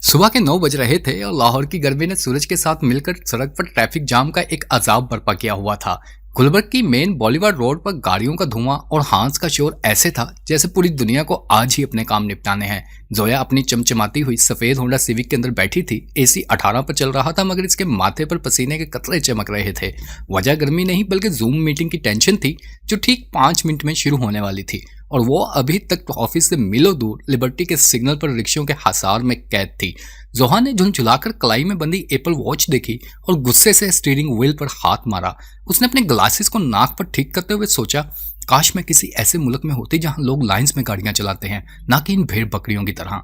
सुबह के 9 बज रहे थे और लाहौर की गर्मी ने सूरज के साथ मिलकर सड़क पर ट्रैफिक जाम का एक अजाब बर्पा किया हुआ था। गुलबर्ग की मेन बॉलीवुड रोड पर गाड़ियों का धुआं और हॉर्न्स का शोर ऐसे था जैसे पूरी दुनिया को आज ही अपने काम निपटाने हैं। जोया अपनी चमचमाती हुई सफेद होंडा सिविक के अंदर बैठी थी। एसी 18 पर चल रहा था मगर इसके माथे पर पसीने के कतरे चमक रहे थे। वजह गर्मी नहीं बल्कि जूम मीटिंग की टेंशन थी जो ठीक 5 मिनट में शुरू होने वाली थी और वो अभी तक ऑफिस से मीलों दूर लिबर्टी के सिग्नल पर रिक्शों के हसार में कैद थी। जोहा ने झुंझुलाकर कलाई में बंधी एप्पल वॉच देखी और गुस्से से स्टीयरिंग व्हील पर हाथ मारा। उसने अपने ग्लासेस को नाक पर ठीक करते हुए सोचा, काश मैं किसी ऐसे मुल्क में होती जहां लोग लाइंस में गाड़ियां चलाते हैं, ना कि इन भेड़ बकरियों की तरह।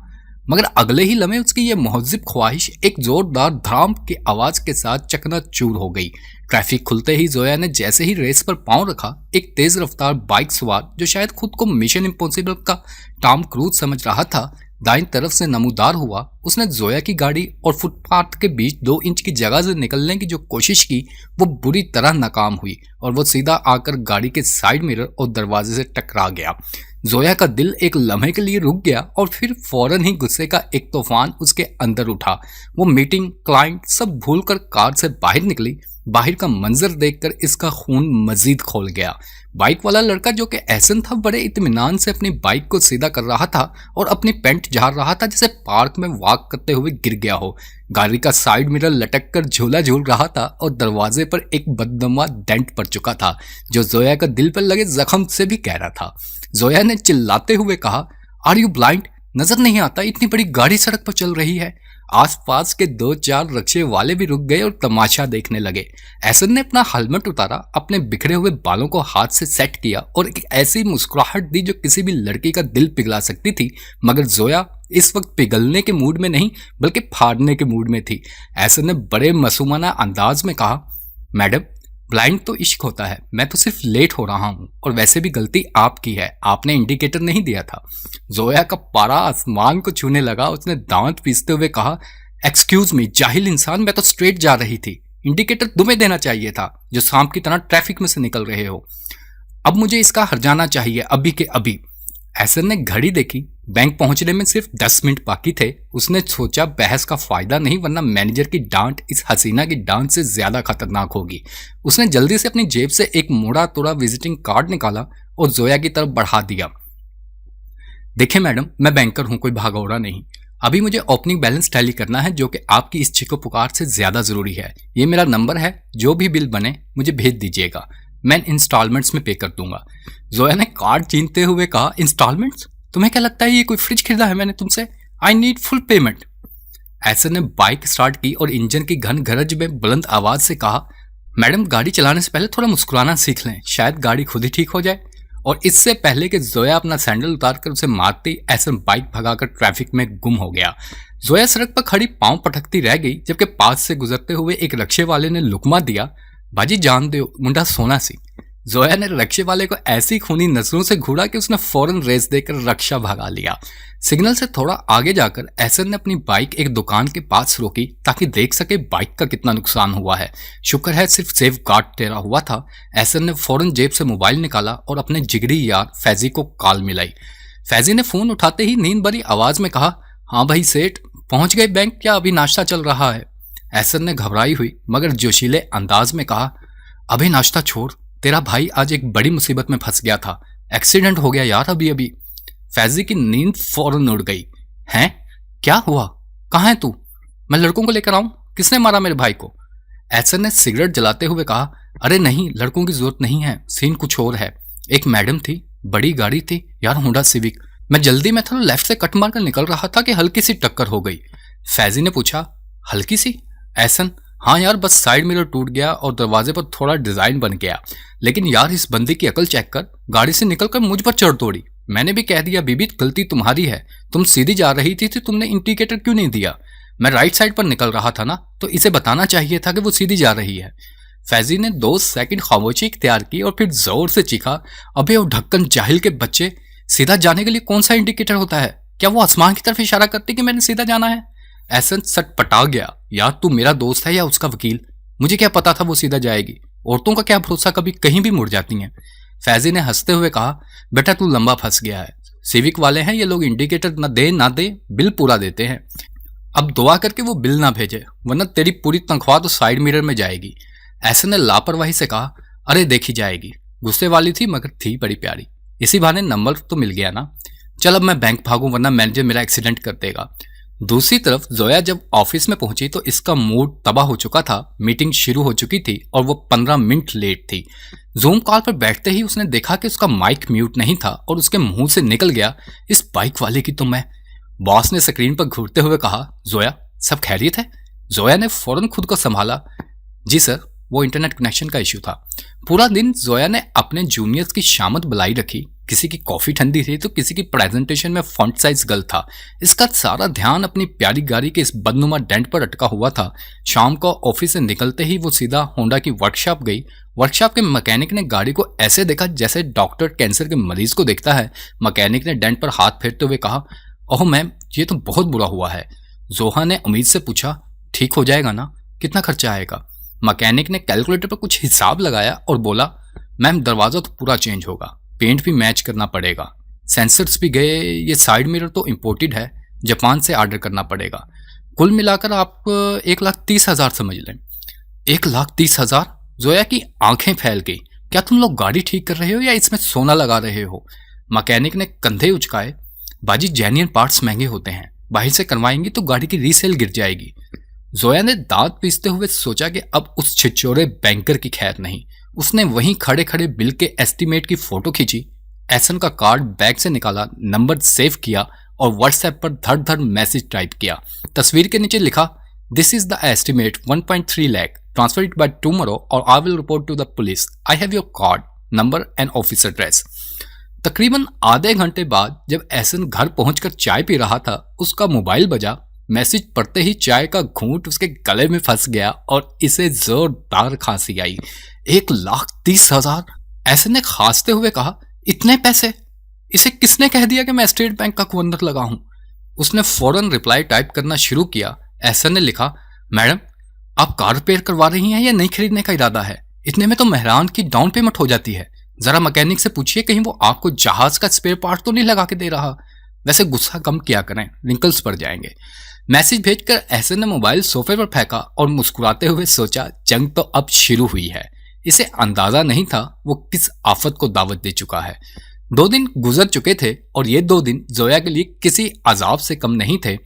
मगर अगले ही लम्हे उसकी यह मुहज्जिब ख्वाहिश एक जोरदार धड़ाम की आवाज के साथ चकनाचूर हो गई। ट्रैफिक खुलते ही जोया ने जैसे ही रेस पर पांव रखा, एक तेज रफ्तार बाइक सवार जो शायद खुद को मिशन इम्पॉसिबल का टॉम क्रूज समझ रहा था, दाईं तरफ से नमूदार हुआ। उसने जोया की गाड़ी और फुटपाथ के बीच 2 इंच की जगह से निकलने की जो कोशिश की वो बुरी तरह नाकाम हुई और वो सीधा आकर गाड़ी के साइड मिरर और दरवाजे से टकरा गया। जोया का दिल एक लम्हे के लिए रुक गया और फिर फौरन ही गुस्से का एक तूफान उसके अंदर उठा। वो मीटिंग, क्लाइंट सब भूलकर कार से बाहर निकली। बाहर का मंजर देखकर इसका खून मजीद खोल गया। बाइक वाला लड़का जो कि एहसन था, बड़े इत्मीनान से अपनी बाइक को सीधा कर रहा था और अपनी पैंट झाड़ रहा था जैसे पार्क में वॉक करते हुए गिर गया हो। गाड़ी का साइड मिरर लटक कर झूला झूल रहा था और दरवाजे पर एक बदनुमा डेंट पड़ चुका था जो जोया का दिल पर लगे जख्म से भी गहरा था। जोया ने चिल्लाते हुए कहा, आर यू ब्लाइंड? नजर नहीं आता इतनी बड़ी गाड़ी सड़क पर चल रही है? आसपास के 2-4 रिक्शे वाले भी रुक गए और तमाशा देखने लगे। एहसन ने अपना हेलमेट उतारा, अपने बिखरे हुए बालों को हाथ से सेट किया और एक ऐसी मुस्कुराहट दी जो किसी भी लड़की का दिल पिघला सकती थी। मगर जोया इस वक्त पिघलने के मूड में नहीं बल्कि फाड़ने के मूड में थी। एहसन ने बड़े मासूमाना अंदाज में कहा, मैडम, ब्लाइंड तो इश्क होता है, मैं तो सिर्फ लेट हो रहा हूं और वैसे भी गलती आपकी है, आपने इंडिकेटर नहीं दिया था। जोया का पारा आसमान को छूने लगा। उसने दांत पीसते हुए कहा, एक्सक्यूज मी जाहिल इंसान, मैं तो स्ट्रेट जा रही थी, इंडिकेटर तुम्हें देना चाहिए था जो सांप की तरह ट्रैफिक में से निकल रहे हो। अब मुझे इसका हर्जाना चाहिए अभी के अभी। एहसन ने घड़ी देखी, बैंक पहुंचने में सिर्फ 10 मिनट बाकी थे। उसने सोचा बहस का फायदा नहीं वरना मैनेजर की डांट इस हसीना की डांट से ज्यादा खतरनाक होगी। उसने जल्दी से अपनी जेब से एक मोड़ा तोड़ा विजिटिंग कार्ड निकाला और जोया की तरफ बढ़ा दिया। देखिए मैडम, मैं बैंकर हूं, कोई भागौड़ा नहीं। अभी मुझे ओपनिंग बैलेंस टैली करना है जो कि आपकी इस चीखो पुकार से ज्यादा जरूरी है। ये मेरा नंबर है, जो भी बिल बने मुझे भेज दीजिएगा, मैं इंस्टॉलमेंट्स में पे कर दूंगा। जोया ने कार्ड छीनते हुए कहा, इंस्टॉलमेंट्स? तुम्हें क्या लगता है ये कोई फ्रिज खरीदा है मैंने तुमसे? I need full payment. Ehsan ने बाइक स्टार्ट की और इंजन की घन गरज में बुलंद आवाज से कहा, मैडम, गाड़ी चलाने से पहले थोड़ा मुस्कुराना सीख लें, शायद गाड़ी खुद ही ठीक हो जाए। और इससे पहले कि जोया अपना सैंडल उतारकर उसे मारती, एहसन बाइक भगाकर ट्रैफिक में गुम हो गया। जोया सड़क पर खड़ी पांव पटकती रह गई जबकि पास से गुजरते हुए एक रिक्शे वाले ने लुकमा दिया, बाजी जान दो मुंडा सोना सी। जोया ने रिक्शे वाले को ऐसी खूनी नजरों से घूरा कि उसने फौरन रेस देकर रिक्शा भगा लिया। सिग्नल से थोड़ा आगे जाकर एहसन ने अपनी बाइक एक दुकान के पास रोकी ताकि देख सके बाइक का कितना नुकसान हुआ है। शुक्र है सिर्फ सेफ गार्ड टेरा हुआ था। एहसन ने फौरन जेब से मोबाइल निकाला और अपने जिगरी यार फैजी को कॉल मिलाई। फैजी ने फोन उठाते ही नींद भरी आवाज में कहा, हाँ भाई सेठ, पहुंच गए बैंक या अभी नाश्ता चल रहा है? एहसन ने घबराई हुई मगर जोशीले अंदाज में कहा, अभी नाश्ता छोड़, तेरा भाई आज एक बड़ी मुसीबत में फंस गया था, एक्सीडेंट हो गया यार अभी अभी। फैजी की नींद फौरन उड़ गई। हैं? क्या हुआ? कहाँ है तू? मैं लड़कों को लेकर आऊं? किसने मारा मेरे भाई को? एहसन ने सिगरेट जलाते हुए कहा, अरे नहीं, लड़कों की जरूरत नहीं है, सीन कुछ और है। एक मैडम थी, बड़ी गाड़ी थी यार, होंडा सिविक। मैं जल्दी में था, लेफ्ट से कट मारकर निकल रहा था कि हल्की सी टक्कर हो गई। फैजी ने पूछा, हल्की सी? एहसन, हाँ यार, बस साइड मिरर टूट गया और दरवाजे पर थोड़ा डिजाइन बन गया। लेकिन यार इस बंदी की अकल चेक कर, गाड़ी से निकलकर मुझ पर चढ़ तोड़ी। मैंने भी कह दिया, बीबी गलती तुम्हारी है, तुम सीधी जा रही थी तो तुमने इंडिकेटर क्यों नहीं दिया? मैं राइट साइड पर निकल रहा था ना, तो इसे बताना चाहिए था कि वो सीधी जा रही है। फैजी ने 2 सेकंड खामोशी इख्तियार की और फिर जोर से चीखा, अबे वो ढक्कन जाहिल के बच्चे, सीधा जाने के लिए कौन सा इंडिकेटर होता है? क्या वो आसमान की तरफ इशारा करती कि मैंने सीधा जाना है? एहसन सटपटा गया, यार तू मेरा दोस्त है या उसका वकील? मुझे क्या पता था वो सीधा जाएगी? औरतों का क्या भरोसा, कभी कहीं भी मुड़ जाती हैं। फैजी ने हंसते हुए कहा, बेटा तू लंबा फंस गया है, सिविक वाले हैं ये लोग, इंडिकेटर न दे बिल पूरा देते हैं। अब दुआ करके वो बिल ना भेजे, वरना तेरी पूरी तनख्वाह तो साइड मिरर में जाएगी। ऐसन ने लापरवाही से कहा। अरे देखी जाएगी। गुस्से वाली थी मगर थी बड़ी प्यारी। इसी बहाने नंबर तो मिल गया ना। चल अब मैं बैंक भागूं, वरना मैनेजर मेरा एक्सीडेंट कर देगा। दूसरी तरफ जोया जब ऑफिस में पहुंची तो इसका मूड तबाह हो चुका था। मीटिंग शुरू हो चुकी थी और वो 15 मिनट लेट थी। जूम कॉल पर बैठते ही उसने देखा कि उसका माइक म्यूट नहीं था और उसके मुंह से निकल गया, इस बाइक वाले की तो मैं। बॉस ने स्क्रीन पर घूरते हुए कहा, जोया सब खैरियत है? जोया ने फौरन खुद को संभाला। जी सर, वो इंटरनेट कनेक्शन का इश्यू था। पूरा दिन जोया ने अपने जूनियर्स की शामत बुलाई रखी। किसी की कॉफी ठंडी थी तो किसी की प्रेजेंटेशन में फॉन्ट साइज गलत था। इसका सारा ध्यान अपनी प्यारी गाड़ी के इस बदनुमा डेंट पर अटका हुआ था। शाम को ऑफिस से निकलते ही वो सीधा होंडा की वर्कशॉप गई। वर्कशॉप के मैकेनिक ने गाड़ी को ऐसे देखा जैसे डॉक्टर कैंसर के मरीज को देखता है। मैकेनिक ने डेंट पर हाथ फेरते हुए कहा, ओह मैम, ये तो बहुत बुरा हुआ है। जोहा ने उम्मीद से पूछा, ठीक हो जाएगा ना? कितना खर्चा आएगा? मैकेनिक ने कैलकुलेटर पर कुछ हिसाब लगाया और बोला, मैम दरवाजा तो पूरा चेंज होगा, पेंट भी मैच करना पड़ेगा, सेंसर्स भी गए, ये साइड मिरर तो इम्पोर्टेड है, जापान से ऑर्डर करना पड़ेगा। कुल मिलाकर आप 1,30,000 समझ लें। 1,30,000? जोया की आंखें फैल गई। क्या तुम लोग गाड़ी ठीक कर रहे हो या इसमें सोना लगा रहे हो? मैकेनिक ने कंधे उचकाए। बाजी, जेन्युइन पार्ट्स महंगे होते हैं, बाहर से करवाएंगी तो गाड़ी की रीसेल गिर जाएगी। जोया ने दांत पीसते हुए सोचा कि अब उस छिछोरे बैंकर की खैर नहीं। उसने वहीं खड़े खड़े बिल के एस्टीमेट की फोटो खींची, एसन का कार्ड बैग से निकाला, नंबर सेव किया और व्हाट्सएप पर धड़ धड़ मैसेज टाइप किया। तस्वीर के नीचे लिखा, this is the estimate 1.3 lakh, transfer it by tomorrow और I will report to the police. I have your card number and office address. तकरीबन आधे घंटे बाद जब एसन घर पहुंचकर चाय पी रहा था, उसका मोबाइल बजा। मैसेज पढ़ते ही चाय का घूंट उसके गले में फंस गया और इसे जोरदार खांसी आई। 1,30,000? एसन ने खांसते हुए कहा, इतने पैसे? इसे किसने कह दिया कि मैं स्टेट बैंक का गवर्नर लगा हूं? उसने फौरन रिप्लाई टाइप करना शुरू किया। एसन ने लिखा, मैडम आप कार रिपेयर करवा रही हैं या नहीं खरीदने का इरादा है? इतने में तो मेहरान की डाउन पेमेंट हो जाती है। जरा मैकेनिक से पूछिए कहीं वो आपको जहाज का स्पेयर पार्ट तो नहीं लगा के दे रहा। वैसे गुस्सा कम किया करें, रिंकल्स पड़ जाएंगे। मैसेज भेजकर एहसन ने मोबाइल सोफे पर फेंका और मुस्कुराते हुए सोचा, जंग तो अब शुरू हुई है। इसे अंदाजा नहीं था वो किस आफत को दावत दे चुका है। 2 दिन गुजर चुके थे और ये 2 दिन जोया के लिए किसी अजाब से कम नहीं थे।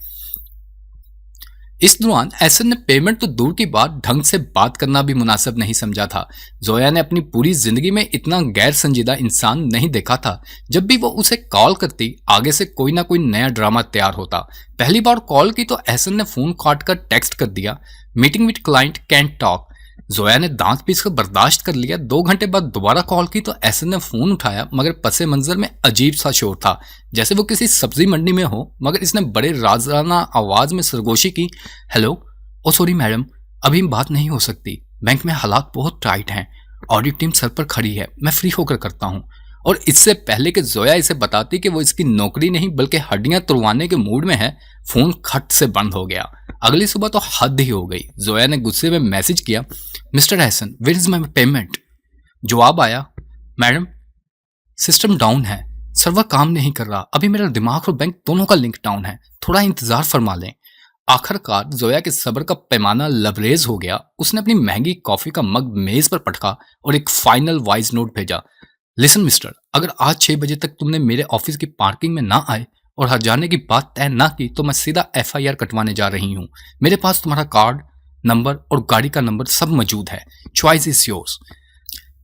इस दौरान एहसन ने पेमेंट तो दूर की बात, ढंग से बात करना भी मुनासिब नहीं समझा था। जोया ने अपनी पूरी जिंदगी में इतना गैर संजीदा इंसान नहीं देखा था। जब भी वो उसे कॉल करती, आगे से कोई ना कोई नया ड्रामा तैयार होता। पहली बार कॉल की तो एहसन ने फोन काट कर टेक्स्ट कर दिया, meeting with client can't talk. Zoya ने दांत पीस कर बर्दाश्त कर लिया। 2 घंटे बाद दोबारा कॉल की तो एहसन ने फोन उठाया, मगर पसे मंजर में अजीब सा शोर था, जैसे वो किसी सब्जी मंडी में हो। मगर इसने बड़े राजाना आवाज में सरगोशी की, हेलो, ओ सॉरी मैडम, अभी बात नहीं हो सकती, बैंक में हालात बहुत टाइट हैं, ऑडिट टीम सर पर खड़ी है, मैं फ्री होकर करता हूँ। और इससे पहले कि जोया इसे बताती कि वो इसकी नौकरी नहीं बल्कि हड्डियां तुड़वाने के मूड में है, फोन खट से बंद हो गया। अगली सुबह तो हद ही हो गई। जोया ने गुस्से में मैसेज किया, mister Ehsan, where is my payment? जवाब आया, मैडम सिस्टम डाउन है, सर्वर काम नहीं कर रहा, अभी मेरा दिमाग और बैंक दोनों का लिंक डाउन है, थोड़ा इंतजार फरमा लें। आखिरकार जोया के सब्र का पैमाना लबरेज हो गया। उसने अपनी महंगी कॉफी का मग मेज पर पटका और एक फाइनल वॉइस नोट भेजा, लिसन मिस्टर, अगर आज 6 बजे तक तुमने मेरे ऑफिस की पार्किंग में ना आए और हर जाने की बात तय ना की तो मैं सीधा FIR कटवाने जा रही हूँ। मेरे पास तुम्हारा कार्ड नंबर और गाड़ी का नंबर सब मौजूद है, चॉइस इज योर्स।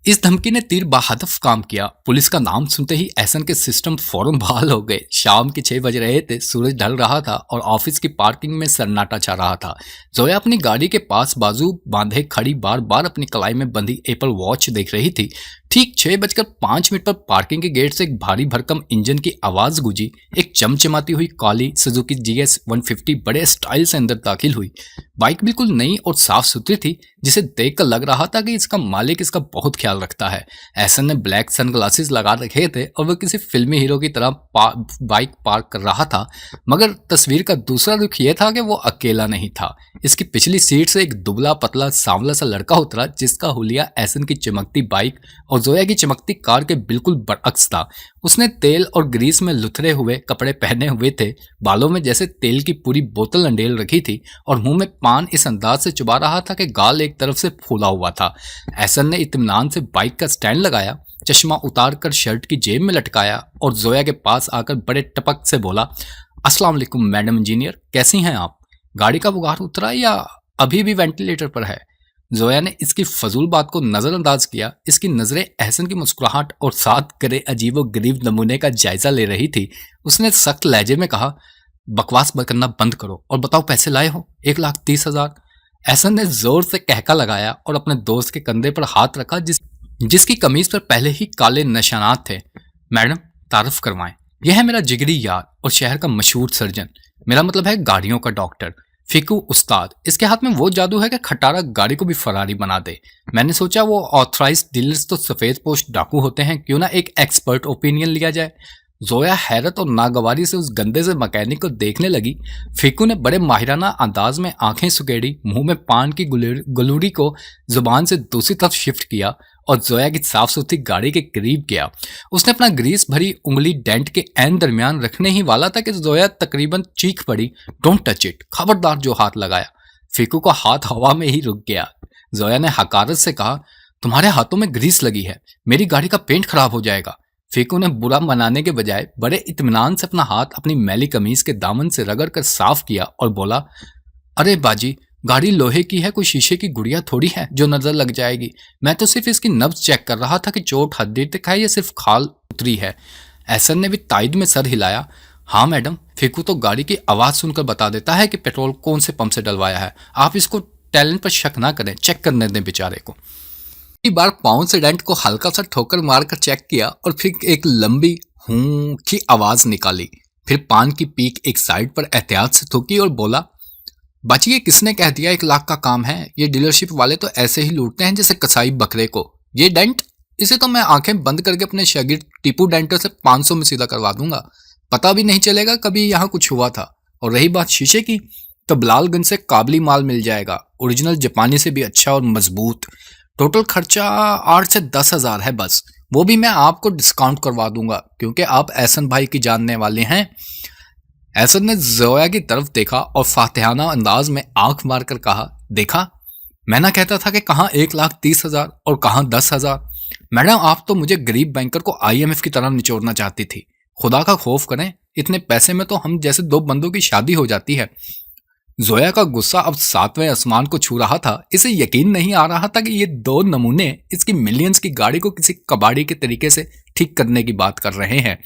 इस धमकी ने तीर बाहदफ काम किया। पुलिस का नाम सुनते ही एहसन के सिस्टम फौरन बहाल हो गए। शाम के 6 बज रहे थे, सूरज ढल रहा था और ऑफिस की पार्किंग में सन्नाटा छा रहा था। जोया अपनी गाड़ी के पास बाजू बांधे खड़ी बार बार अपनी कलाई में बंधी एप्पल वॉच देख रही थी। ठीक 6:05 पर पार्किंग के गेट से एक भारी भरकम इंजन की आवाज गूंजी। एक चमचमाती हुई काली सुजुकी GS 150 बड़े स्टाइल से अंदर दाखिल हुई। बाइक बिल्कुल नई और साफ सुथरी थी, जिसे देखकर लग रहा था कि इसका मालिक इसका बहुत ख्याल रखता है। एहसन ने ब्लैक सनग्लासेस लगा रखे थे और वह किसी फिल्मी हीरो की तरह बाइक पार्क कर रहा था। मगर तस्वीर का दूसरा रुख यह था कि वो अकेला नहीं था। इसकी पिछली सीट से एक दुबला पतला सांवला सा लड़का उतरा, जिसका हुलिया एहसन की चमकती बाइक और जोया की चमकती कार के बिल्कुल बरअक्स था। उसने तेल और ग्रीस में लुथरे हुए कपड़े पहने हुए थे, बालों में जैसे तेल की पूरी बोतल अंडेल रखी थी और मुंह में पान इस अंदाज से चुबा रहा था कि गाल एक तरफ से फूला हुआ था। एहसन ने इत्मीनान से बाइक का स्टैंड लगाया, चश्मा उतार कर शर्ट की जेब में लटकाया और जोया के पास आकर बड़े टपक से बोला, अस्सलाम वालेकुम मैडम इंजीनियर, कैसी हैं आप? गाड़ी का बुखार उतरा या अभी भी वेंटिलेटर पर है? जोया ने इसकी फजूल बात को नजरअंदाज किया। इसकी नजरें एहसन की मुस्कुराहट और साथ करे अजीबो गरीब नमूने का जायजा ले रही थी। उसने सख्त लहजे में कहा, बकवास करना बंद करो और बताओ पैसे लाए हो? 1,30,000। एहसन ने जोर से कहका लगाया और अपने दोस्त के कंधे पर हाथ रखा जिसकी कमीज पर पहले ही काले निशानात थे। मैडम, तारुफ करवाएं, यह है मेरा जिगरी यार और शहर का मशहूर सर्जन, मेरा मतलब है गाड़ियों का डॉक्टर, फिकू उस्ताद। इसके हाथ में वो जादू है कि खटारा गाड़ी को भी फरारी बना दे। मैंने सोचा वो ऑथराइज्ड डीलर्स तो सफेद पोस्ट डाकू होते हैं, क्यों ना एक एक्सपर्ट ओपिनियन लिया जाए। जोया हैरत और नागवारी से उस गंदे से मैकेनिक को देखने लगी। फिकू ने बड़े माहिराना अंदाज में आंखें सुकेड़ी, मुंह में पान की गलूरी को जुबान से दूसरी तरफ शिफ्ट किया और जोया की साफ सुथरी गाड़ी के करीब गया। उसने अपना ग्रीस भरी उंगली डेंट के एन दरमियान रखने ही वाला था कि जोया तकरीबन चीख पड़ी, डोंट टच इट, खबरदार जो हाथ लगाया। फिकू का हाथ हवा में ही रुक गया। जोया ने हकारत से कहा, तुम्हारे हाथों में ग्रीस लगी है, मेरी गाड़ी का पेंट खराब हो जाएगा। फिकू ने बुरा मनाने के बजाय बड़े इत्मीनान से अपना हाथ अपनी मैली कमीज के दामन से रगड़ कर साफ किया और बोला, अरे बाजी, गाड़ी लोहे की है, कोई शीशे की गुड़िया थोड़ी है जो नजर लग जाएगी। मैं तो सिर्फ इसकी नब्ज चेक कर रहा था कि चोट हड्डी तक है या सिर्फ खाल उतरी है। एहसन ने भी ताइद में सर हिलाया। हाँ मैडम, फिकू तो गाड़ी की आवाज सुनकर बता देता है कि पेट्रोल कौन से पंप से डलवाया है। आप इसको टैलेंट पर शक ना करें, चेक करने दें बेचारे को। एक बार पाउंड से डेंट को हल्का सा ठोकर मारकर चेक किया और फिर एक लंबी हूं की आवाज निकाली। फिर पान की पीक एक साइड पर एहतियात से थूकी और बोला, बाची, ये किसने कह दिया 1 लाख का काम है? ये डीलरशिप वाले तो ऐसे ही लूटते हैं जैसे कसाई बकरे को। ये डेंट, इसे तो मैं आंखें बंद करके अपने शागिर्द टीपू डेंटर से 500 में सीधा करवा दूंगा, पता भी नहीं चलेगा कभी यहाँ कुछ हुआ था। और रही बात शीशे की, तो बलालगंज से काबली माल मिल जाएगा, ओरिजिनल जापानी से भी अच्छा और मजबूत। टोटल खर्चा 8 से 10,000 है बस, वो भी मैं आपको डिस्काउंट करवा दूंगा क्योंकि आप एहसन भाई की जानने वाले हैं। एहसन ने जोया की तरफ देखा और फातिहाना अंदाज में आंख मारकर कहा, देखा, मैं ना कहता था कि कहाँ 1,30,000 और कहाँ 10,000। मैडम, आप तो मुझे गरीब बैंकर को IMF की तरह निचोड़ना चाहती थी। खुदा का खौफ करें, इतने पैसे में तो हम जैसे दो बंदों की शादी हो जाती है। जोया का गुस्सा अब 7वें आसमान को छू रहा था। इसे यकीन नहीं आ रहा था कि ये दो नमूने इसकी मिलियंस की गाड़ी को किसी कबाड़ी के तरीके से ठीक करने की बात कर रहे हैं।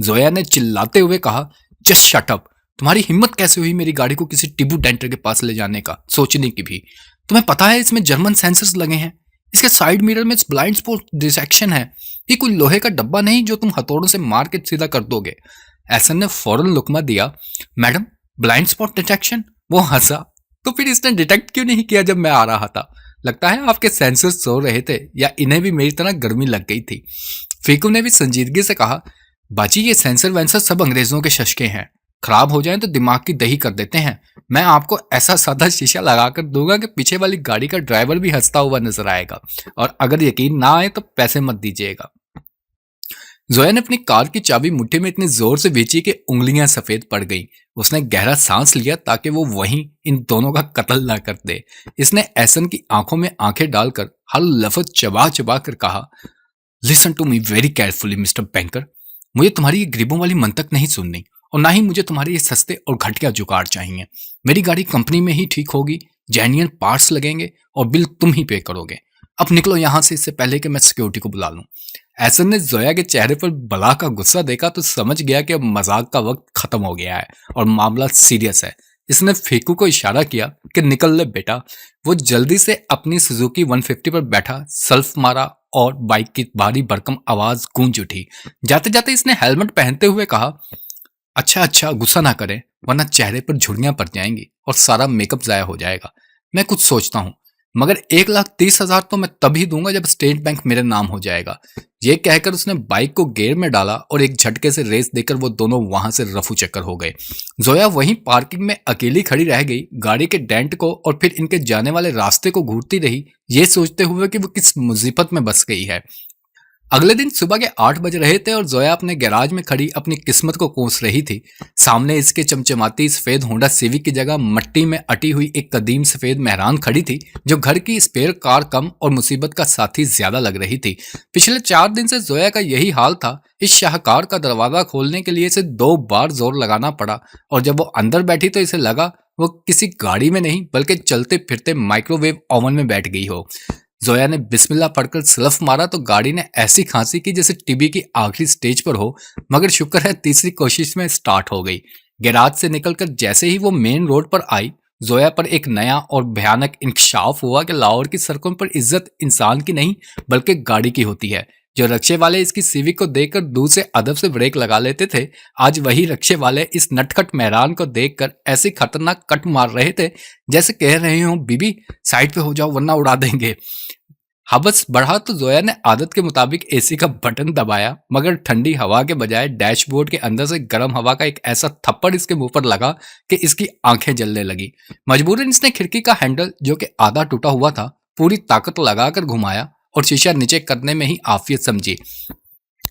जोया ने चिल्लाते हुए कहा, जस्ट शट अप, तुम्हारी हिम्मत कैसे हुई मेरी गाड़ी को किसी टिबू डेंटर के पास ले जाने का, सोचने की भी? तुम्हें पता है इसमें जर्मन सेंसर्स लगे हैं, इसके साइड मिरर में ब्लाइंड स्पॉट डिटेक्शन है। ये कोई लोहे का डब्बा नहीं जो तुम हथौड़ों से मार के सीधा कर दोगे। एहसन ने फौरन लुकमा दिया, मैडम, ब्लाइंड स्पॉट डिटेक्शन? वो हंसा, तो फिर इसने डिटेक्ट क्यों नहीं किया जब मैं आ रहा था? लगता है आपके सेंसर्स सो रहे थे या इन्हें भी मेरी तरह गर्मी लग गई थी। फीकू ने भी संजीदगी से कहा, बाजी, ये सेंसर वेंसर सब अंग्रेजों के शशके हैं, खराब हो जाए तो दिमाग की दही कर देते हैं। मैं आपको ऐसा सादा शीशा लगा कर दूंगा कि पीछे वाली गाड़ी का ड्राइवर भी हंसता हुआ नजर आएगा, और अगर यकीन ना आए तो पैसे मत दीजिएगा। जोया ने अपनी कार की चाबी मुट्ठी में इतनी जोर से बेची कि उंगलियां सफेद पड़ गईं। उसने गहरा सांस लिया ताकि वो वहीं इन दोनों का कत्ल ना कर दे। इसने एहसन की आंखों में आंखें डालकर हर लफ्ज चबा चबा कर कहा, listen to me very carefully mister banker, मुझे तुम्हारी ये गरीबों वाली मंतक नहीं सुननी और ना ही मुझे तुम्हारे ये सस्ते और घटिया जुगाड़ चाहिए। मेरी गाड़ी कंपनी में ही ठीक होगी, जेन्युइन पार्ट्स लगेंगे और बिल तुम ही पे करोगे। अब निकलो यहां से, इससे पहले कि मैं सिक्योरिटी को बुला लूं। एहसन ने जोया के चेहरे पर बला का गुस्सा देखा तो समझ गया कि अब मजाक का वक्त खत्म हो गया है और मामला सीरियस है। इसने फीकू को इशारा किया कि निकल ले बेटा। वो जल्दी से अपनी सुजुकी 150 पर बैठा, सल्फ मारा और बाइक की भारी भरकम आवाज गूंज उठी। जाते जाते इसने हेलमेट पहनते हुए कहा, अच्छा गुस्सा ना करें वरना चेहरे पर झुर्रियां पड़ जाएंगी और सारा मेकअप जाया हो जाएगा। मैं कुछ सोचता हूं, मगर 1,30,000 तो मैं तभी दूंगा जब स्टेट बैंक मेरे नाम हो जाएगा। ये कहकर उसने बाइक को गियर में डाला और एक झटके से रेस देकर वो दोनों वहां से रफू चक्कर हो गए। जोया वहीं पार्किंग में अकेली खड़ी रह गई, गाड़ी के डेंट को और फिर इनके जाने वाले रास्ते को घूरती रही, ये सोचते हुए कि वो किस मुसीबत में बस गई है। अगले दिन सुबह के 8 बज रहे थे और जोया अपने गैराज में खड़ी अपनी किस्मत को कोस रही थी। सामने इसके चमचमाती सफेद होंडा सिविक की जगह मिट्टी में अटी हुई एक कदीम सफेद मेहरान खड़ी थी, जो घर की स्पेयर कार कम और मुसीबत का साथी ज्यादा लग रही थी। पिछले 4 दिन से जोया का यही हाल था। इस शाहकार का दरवाजा खोलने के लिए इसे 2 बार जोर लगाना पड़ा, और जब वो अंदर बैठी तो इसे लगा वो किसी गाड़ी में नहीं बल्कि चलते फिरते माइक्रोवेव ओवन में बैठ गई हो। जोया ने बिस्मिल्लाह पढ़कर स्लफ मारा तो गाड़ी ने ऐसी खांसी की जैसे टीबी की आखिरी स्टेज पर हो, मगर शुक्र है तीसरी कोशिश में स्टार्ट हो गई। गैराज से निकलकर जैसे ही वो मेन रोड पर आई, जोया पर एक नया और भयानक इंकशाफ हुआ कि लाहौर की सड़कों पर इज्जत इंसान की नहीं बल्कि गाड़ी की होती है। जो रक्शे वाले इसकी सिविक को देखकर दूर से अदब से ब्रेक लगा लेते थे, आज वही रक्शे वाले इस नटखट मेहरान को देखकर ऐसे खतरनाक कट मार रहे थे जैसे कह रहे हो, बीबी साइड पे हो जाओ वरना उड़ा देंगे। हवस बढ़ा तो जोया ने आदत के मुताबिक एसी का बटन दबाया, मगर ठंडी हवा के बजाय डैशबोर्ड के अंदर से गर्म हवा का एक ऐसा थप्पड़ इसके मुंह पर लगा कि इसकी आंखें जलने लगी। मजबूरन इसने खिड़की का हैंडल, जो कि आधा टूटा हुआ था, पूरी ताकत लगाकर घुमाया और शीशा नीचे करने में ही आफियत समझी।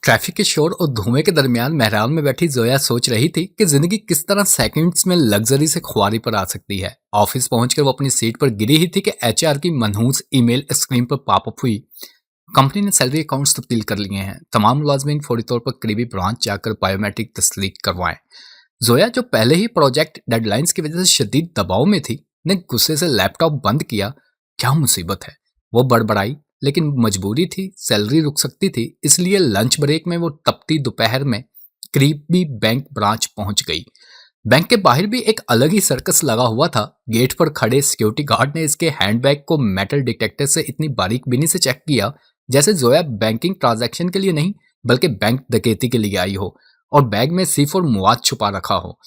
ट्रैफिक के शोर और धुएं के दरमियान मेहरान में बैठी जोया सोच रही थी कि जिंदगी किस तरह सेकंड्स में लग्जरी से खुआरी पर आ सकती है। ऑफिस पहुंचकर वो अपनी सीट पर गिरी ही थी कि एचआर की मनहूस ईमेल स्क्रीन पर पॉपअप हुई। कंपनी ने सैलरी अकाउंट्स तब्दील कर लिए हैं। तमाम मुलाजमीन फौरी तौर पर करीबी ब्रांच जाकर बायोमेट्रिक तस्दीक करवाएं। जोया, जो पहले ही प्रोजेक्ट डेडलाइंस की वजह से शदीद दबाव में थी, ने गुस्से से लैपटॉप बंद किया। क्या मुसीबत है, वो बड़बड़ाई, लेकिन मजबूरी थी, सैलरी रुक सकती थी, इसलिए लंच ब्रेक में वो तपती दोपहर में करीबी बैंक ब्रांच पहुंच गई। बैंक के बाहर भी एक अलग ही सर्कस लगा हुआ था। गेट पर खड़े सिक्योरिटी गार्ड ने इसके हैंडबैग को मेटल डिटेक्टर से इतनी बारीकबीनी से चेक किया जैसे जोया बैंकिंग ट्रांजैक्शन के लिए नहीं बल्कि बैंक डकैती के लिए आई हो और बैग में C4 मवाद छुपा रखा हो।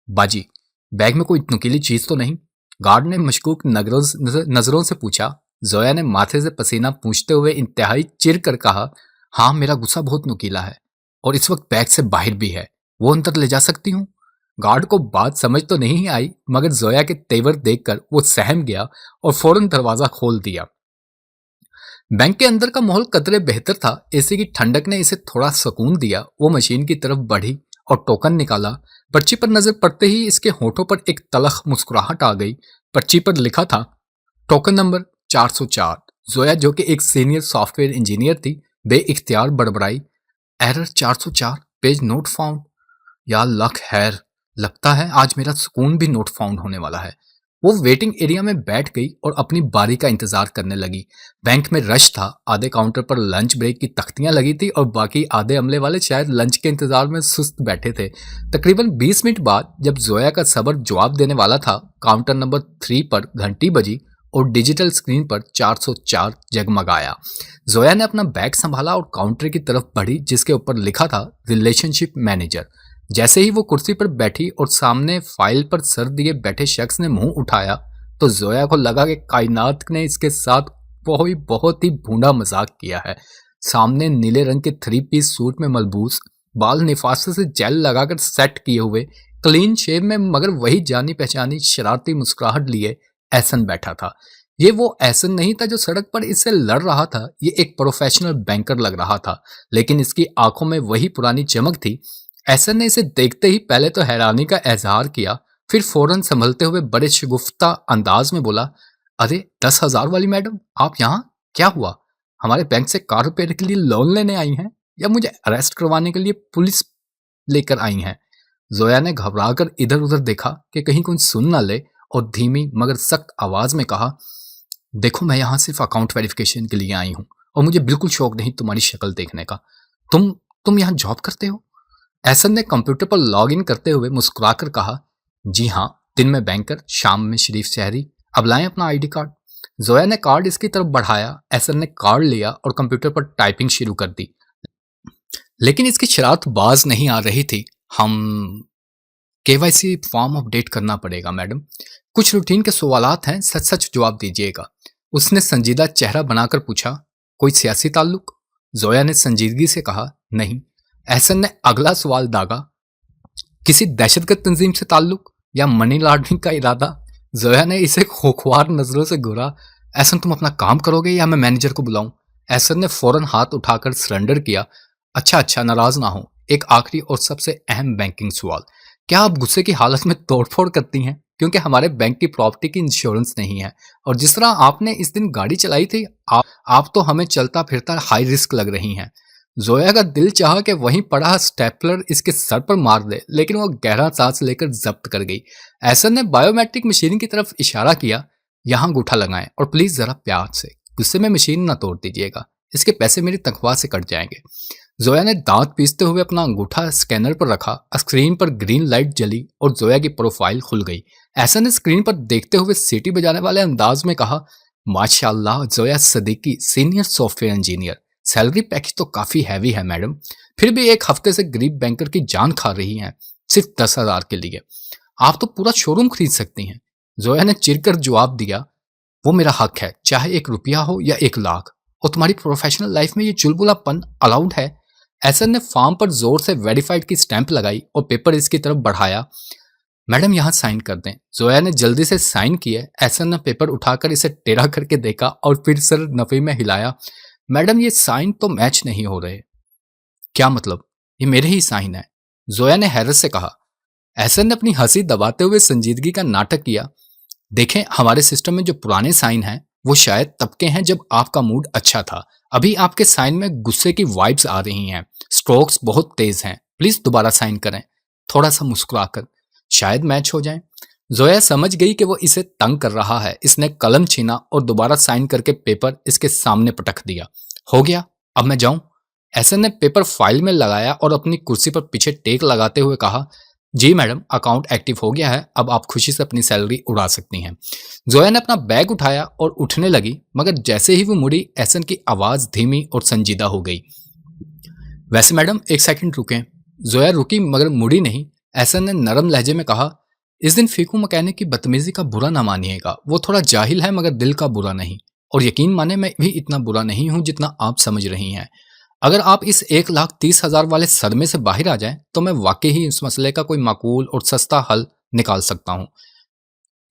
बाजी, बैग में कोई नुकीली चीज तो नहीं? गार्ड ने मशकूक नजरों से पूछा। जोया ने माथे से पसीना पूंछते हुए इंतहाई चिर कर कहा, हाँ, मेरा गुस्सा बहुत नुकीला है और इस वक्त बैग से बाहर भी है। वो अंदर ले जा सकती हूँ? गार्ड को बात समझ तो नहीं आई, मगर जोया के तेवर देखकर वो सहम गया और फौरन दरवाजा खोल दिया। बैंक के अंदर का माहौल कतरे बेहतर था। एसी की ठंडक ने इसे थोड़ा सुकून दिया। वो मशीन की तरफ बढ़ी और टोकन निकाला। पर्ची पर नजर पड़ते ही इसके होठों पर एक तलख मुस्कुराहट आ गई। पर्ची पर लिखा था टोकन नंबर 404। जोया, जो कि एक सीनियर सॉफ्टवेयर इंजीनियर थी, बेइख्तियार बड़बड़ाई, एरर 404, पेज नोट फाउंड। या लक हैर, लगता है आज मेरा सुकून भी नोट फाउंड होने वाला है। वो वेटिंग एरिया में बैठ गई और अपनी बारी का इंतजार करने लगी। बैंक में रश था। आधे काउंटर पर लंच ब्रेक की तख्तियां लगी थी और बाकी आधे अमले वाले शायद लंच के इंतजार में सुस्त बैठे थे। तकरीबन 20 मिनट बाद जब जोया का सबर जवाब देने वाला था, काउंटर नंबर 3 पर घंटी बजी और डिजिटल स्क्रीन पर 404 जगमगाया। जोया ने अपना बैग संभाला और काउंटर की तरफ बढ़ी जिसके ऊपर लिखा था रिलेशनशिप मैनेजर। जैसे ही वो कुर्सी पर बैठी और सामने फाइल पर सर दिए बैठे शख्स ने मुंह उठाया तो जोया को लगा कि कायनात ने इसके साथ बहुत ही भूंडा मजाक किया है। सामने नीले रंग के 3 पीस सूट में मलबूस, बाल निफासे से जेल लगाकर सेट किए हुए, क्लीन शेव में मगर वही जानी पहचानी शरारती मुस्कुराहट लिए एहसन बैठा था। ये वो एहसन नहीं था जो सड़क पर इससे लड़ रहा था। ये एक प्रोफेशनल बैंकर लग रहा था, लेकिन इसकी आंखों में वही पुरानी चमक थी। एहसन ने इसे देखते ही पहले तो हैरानी का इजहार किया, फिर फौरन संभलते हुए बड़े शगुफ्ता अंदाज में बोला, अरे 10,000 वाली मैडम, आप यहाँ? क्या हुआ? हमारे बैंक से कार रिपेयर के लिए लोन लेने आई हैं या मुझे अरेस्ट करवाने के लिए पुलिस लेकर आई हैं? जोया ने घबराकर इधर उधर देखा कि कहीं कोई सुन ना ले और धीमी मगर सख्त आवाज में कहा, देखो, मैं यहाँ सिर्फ अकाउंट वेरिफिकेशन के लिए आई हूँ और मुझे बिल्कुल शौक नहीं तुम्हारी शक्ल देखने का। तुम यहाँ जॉब करते हो? एहसन ने कंप्यूटर पर लॉग इन करते हुए मुस्कुराकर कहा, जी हाँ, दिन में बैंकर, शाम में शरीफ शहरी। अब लाएं अपना आईडी कार्ड। जोया ने कार्ड इसकी तरफ बढ़ाया। एहसन ने कार्ड लिया और कंप्यूटर पर टाइपिंग शुरू कर दी, लेकिन इसकी शरारत बाज नहीं आ रही थी। हम KYC फॉर्म अपडेट करना पड़ेगा मैडम, कुछ रूटीन के सवालात हैं, सच सच जवाब दीजिएगा। उसने संजीदा चेहरा बनाकर पूछा, कोई सियासी ताल्लुक? जोया ने संजीदगी से कहा, नहीं। एहसन ने अगला सवाल दागा, किसी दहशतगर्द तंजीम से ताल्लुक या मनी लॉन्ड्रिंग का इरादा? जोया ने इसे खोखवार नजरों से घूरा। एहसन, तुम अपना काम करोगे या मैं मैनेजर को बुलाऊं? एहसन ने फौरन हाथ उठाकर सरेंडर किया। अच्छा अच्छा, नाराज ना हो, एक आखिरी और सबसे अहम बैंकिंग सवाल, क्या आप गुस्से की हालत में तोड़फोड़ करती हैं? क्योंकि हमारे बैंक की प्रॉपर्टी की इंश्योरेंस नहीं है, और जिस तरह आपने इस दिन गाड़ी चलाई थी, आप तो हमें चलता फिरता हाई रिस्क लग रही हैं। जोया का दिल चाहा कि वहीं पड़ा स्टेपलर इसके सर पर मार दे, लेकिन वो गहरा सांस लेकर जब्त कर गई। एहसन ने बायोमेट्रिक मशीन की तरफ इशारा किया, यहाँ अंगूठा लगाएं और प्लीज जरा प्यार से, गुस्से में मशीन ना तोड़ दीजिएगा, इसके पैसे मेरी तनख्वाह से कट जाएंगे। जोया ने दांत पीसते हुए अपना अंगूठा स्कैनर पर रखा। स्क्रीन पर ग्रीन लाइट जली और जोया की प्रोफाइल खुल गई। एहसन ने स्क्रीन पर देखते हुए सीटी बजाने वाले अंदाज में कहा, माशाल्लाह Zoya Siddiqui, senior software engineer, salary package तो काफी हैवी है मैडम, फिर भी एक हफ्ते से गरीब बैंकर की जान खा रही हैं, सिर्फ 10,000 के लिए। आप तो पूरा शोरूम खरीद सकती हैं। जोया ने चिढ़कर जवाब दिया, वो मेरा हक है, चाहे 1 रुपया हो या 1 लाख। और तुम्हारी प्रोफेशनल लाइफ में ये चुलबुलापन अलाउड है? एहसन ने फॉर्म पर जोर से वेरीफाइड की स्टैंप लगाई और पेपर इसकी तरफ बढ़ाया। मैडम यहाँ साइन कर दें। जोया ने जल्दी से साइन किए। एहसन ने पेपर उठाकर इसे टेढ़ा करके देखा और फिर सर नफी में हिलाया। मैडम ये साइन तो मैच नहीं हो रहे। क्या मतलब? ये मेरे ही साइन है, जोया ने हैरत से कहा। एहसन ने अपनी हंसी दबाते हुए संजीदगी का नाटक किया। देखें, हमारे सिस्टम में जो पुराने साइन हैं वो शायद तब के हैं जब आपका मूड अच्छा था। अभी आपके साइन में गुस्से की वाइब्स आ रही हैं, स्ट्रोक्स बहुत तेज हैं, प्लीज दोबारा साइन करें, थोड़ा सा मुस्कुराकर, शायद मैच हो जाए। जोया समझ गई कि वो इसे तंग कर रहा है। इसने कलम छीना और दोबारा साइन करके पेपर इसके सामने पटक दिया। हो गया, अब मैं जाऊं? एहसन ने पेपर फाइल में लगाया और अपनी कुर्सी पर पीछे टेक लगाते हुए कहा, जी मैडम, अकाउंट एक्टिव हो गया है, अब आप खुशी से अपनी सैलरी उड़ा सकती हैं। जोया ने अपना बैग उठाया और उठने लगी, मगर जैसे ही वो मुड़ी, एहसन की आवाज धीमी और संजीदा हो गई। वैसे मैडम, 1 सेकंड रुकें। जोया रुकी मगर मुड़ी नहीं। एहसन ने नरम लहजे में कहा, इस दिन फीकू मैकेनिक की बदतमीजी का बुरा ना मानिएगा, वो थोड़ा जाहिल है मगर दिल का बुरा नहीं, और यकीन माने मैं भी इतना बुरा नहीं हूं जितना आप समझ रही हैं। अगर आप इस 1,30,000 वाले सदमे से बाहर आ जाएं तो मैं वाकई ही इस मसले का कोई माकूल और सस्ता हल निकाल सकता हूं।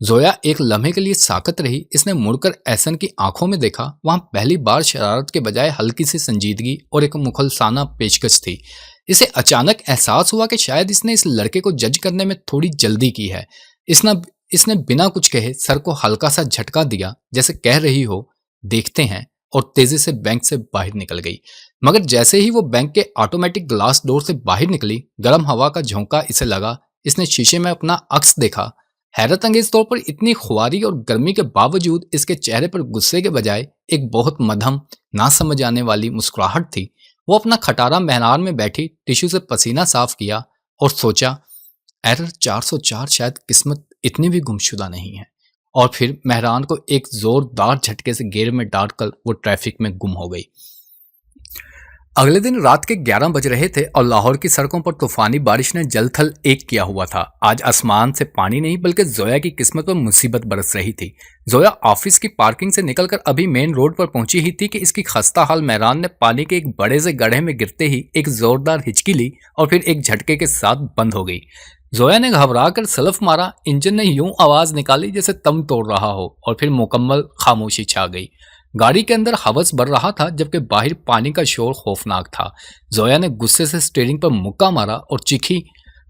जोया एक लम्हे के लिए साकत रही। इसने मुड़कर एहसन की आंखों में देखा। वहां पहली बार शरारत के बजाय हल्की सी संजीदगी और एक मुखलसाना पेशकश थी। इसे अचानक एहसास हुआ कि शायद इसने इस लड़के को जज करने में थोड़ी जल्दी की है। इसने बिना कुछ कहे सर को हल्का सा झटका दिया, जैसे कह रही हो देखते हैं, और तेजी से बैंक से बाहर निकल गई। मगर जैसे ही वो बैंक के ऑटोमेटिक ग्लास डोर से बाहर निकली, गर्म हवा का झोंका इसे लगा। इसने शीशे में अपना अक्स देखा। हैरत अंगेज तौर पर इतनी खुआरी और गर्मी के बावजूद इसके चेहरे पर गुस्से के बजाय एक बहुत मध्यम, ना समझ आने वाली मुस्कुराहट थी। वो अपना खटारा मेहरान में बैठी टिश्यू से पसीना साफ किया और सोचा, एरर 404, शायद किस्मत इतनी भी गुमशुदा नहीं है। और फिर मेहरान को एक जोरदार झटके से गेर में डालकर वो ट्रैफिक में गुम हो गई। अगले दिन रात के 11 बज रहे थे और लाहौर की सड़कों पर तूफानी बारिश ने जल थल एक किया हुआ था। आज आसमान से पानी नहीं बल्कि जोया की किस्मत पर मुसीबत बरस रही थी। जोया ऑफिस की पार्किंग से निकलकर अभी मेन रोड पर पहुंची ही थी कि इसकी खस्ता हाल मेहरान ने पानी के एक बड़े से गड्ढे में गिरते ही एक जोरदार हिचकी ली और फिर एक झटके के साथ बंद हो गई। जोया ने घबरा कर सलफ मारा। इंजन ने यूं आवाज निकाली जैसे तम तोड़ रहा हो, और फिर मुकम्मल खामोशी छा गई। गाड़ी के अंदर हवस बढ़ रहा था जबकि बाहर पानी का शोर खौफनाक था। जोया ने गुस्से से स्टीयरिंग पर मुक्का मारा और चीखी,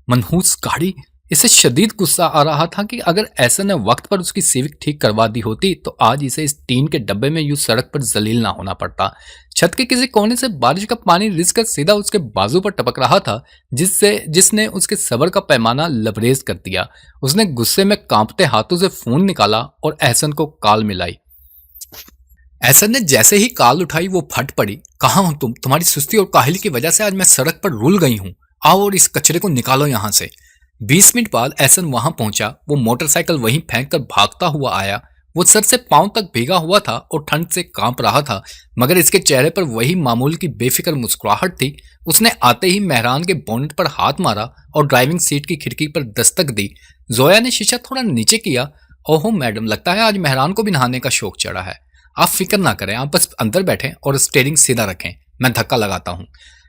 मनहूस गाड़ी। इसे शदीद गुस्सा आ रहा था कि अगर ऐसा ने वक्त पर उसकी सिविक ठीक करवा दी होती तो आज इसे इस टीन के डब्बे में यूं सड़क पर जलील ना होना पड़ता। छत के किसी कोने से बारिश का पानी रिसकर सीधा उसके बाजू पर टपक रहा था, जिसने उसके सब्र का पैमाना लबरेज कर दिया। उसने गुस्से में कांपते हाथों से फोन निकाला और एहसन को कॉल मिलाई। एहसन ने जैसे ही कॉल उठाई वो फट पड़ी। कहाँ हो तुम? तुम्हारी सुस्ती और काहिली की वजह से आज मैं सड़क पर रुल गई हूँ। आओ और इस कचरे को निकालो यहाँ से। 20 मिनट बाद एहसन वहां पहुंचा। वो मोटरसाइकिल वहीं फेंक कर भागता हुआ आया। वो सर से पांव तक भीगा हुआ था और ठंड से कांप रहा था, मगर इसके चेहरे पर वही मामूल की बेफिक्र मुस्कुराहट थी। उसने आते ही मेहरान के बोनेट पर हाथ मारा और ड्राइविंग सीट की खिड़की पर दस्तक दी। जोया ने शीशा थोड़ा नीचे किया। ओहो मैडम, लगता है आज मेहरान को भी नहाने का शौक चढ़ा है। आप फिक्र ना करें, आप बस अंदर बैठें और स्टीयरिंग सीधा रखें, मैं धक्का लगाता हूँ।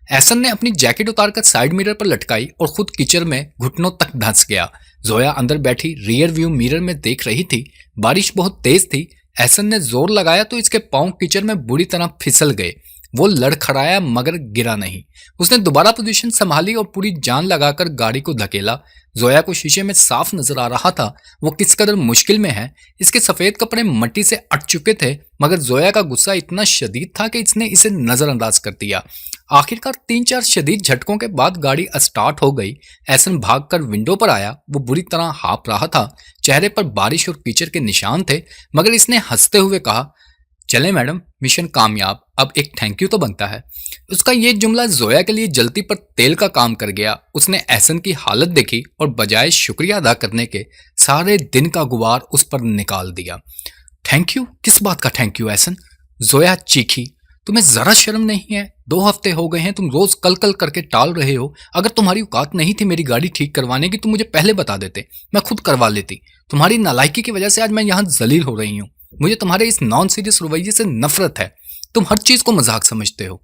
एहसन ने अपनी जैकेट उतारकर साइड मिरर पर लटकाई और खुद कीचड़ में घुटनों तक धंस गया। जोया अंदर बैठी रियर व्यू मिरर में देख रही थी। बारिश बहुत तेज थी। एहसन ने जोर लगाया तो इसके पांव कीचड़ में बुरी तरह फिसल गए। वो लड़खड़ाया मगर गिरा नहीं। उसने दोबारा पोजीशन संभाली और पूरी जान लगाकर गाड़ी को धकेला। जोया को शीशे में साफ नजर आ रहा था वो किस कदर मुश्किल में है। इसके सफेद कपड़े मिट्टी से अट चुके थे, मगर जोया का गुस्सा इतना शदीद था कि इसने इसे नजरअंदाज कर दिया। आखिरकार 3-4 शदीद झटकों के बाद गाड़ी स्टार्ट हो गई। एहसन भागकर विंडो पर आया। वो बुरी तरह हाँफ रहा था। चेहरे पर बारिश और कीचड़ के निशान थे, मगर इसने हंसते हुए कहा, चले मैडम, मिशन कामयाब, अब एक थैंक यू तो बनता है। उसका ये जुमला जोया के लिए जलती पर तेल का काम कर गया। उसने एहसन की हालत देखी और बजाय शुक्रिया अदा करने के सारे दिन का गुबार उस पर निकाल दिया। Thank you? किस बात का थैंक यू एहसन? जोया चीखी। तुम्हें जरा शर्म नहीं है? 2 हफ्ते हो गए हैं तुम रोज कल कल करके टाल रहे हो। अगर तुम्हारी औकात नहीं थी मेरी गाड़ी ठीक करवाने की तो मुझे पहले बता देते, मैं खुद करवा लेती। तुम्हारी नालायकी की वजह से आज मैं यहाँ जलील हो रही हूँ। मुझे तुम्हारे इस नॉन सीरियस रवैये से नफरत है। तुम हर चीज को मजाक समझते हो।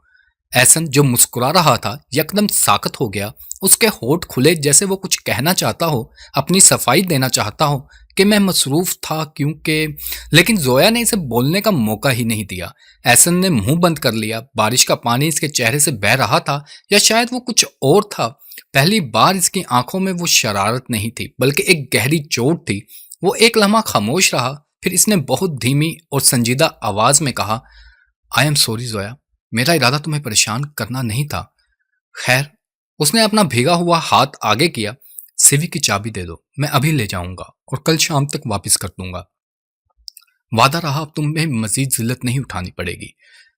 एहसन जो मुस्कुरा रहा था यकदम साकत हो गया। उसके होठ खुले जैसे वो कुछ कहना चाहता हो, अपनी सफाई देना चाहता हो कि मैं मसरूफ था क्योंकि, लेकिन जोया ने इसे बोलने का मौका ही नहीं दिया। एहसन ने मुंह बंद कर लिया। बारिश का पानी इसके चेहरे से बह रहा था, या शायद वो कुछ और था। पहली बार इसकी आंखों में वो शरारत नहीं थी बल्कि एक गहरी चोट थी। वो एक लम्हा खामोश रहा, फिर इसने बहुत धीमी और संजीदा आवाज में कहा, आई एम सॉरी जोया, मेरा इरादा तुम्हें परेशान करना नहीं था। खैर, उसने अपना भीगा हुआ हाथ आगे किया। सिविक की चाबी दे दो, मैं अभी ले जाऊंगा और कल शाम तक वापस कर दूंगा। वादा रहा अब तुम्हें मजीद जिल्लत नहीं उठानी पड़ेगी।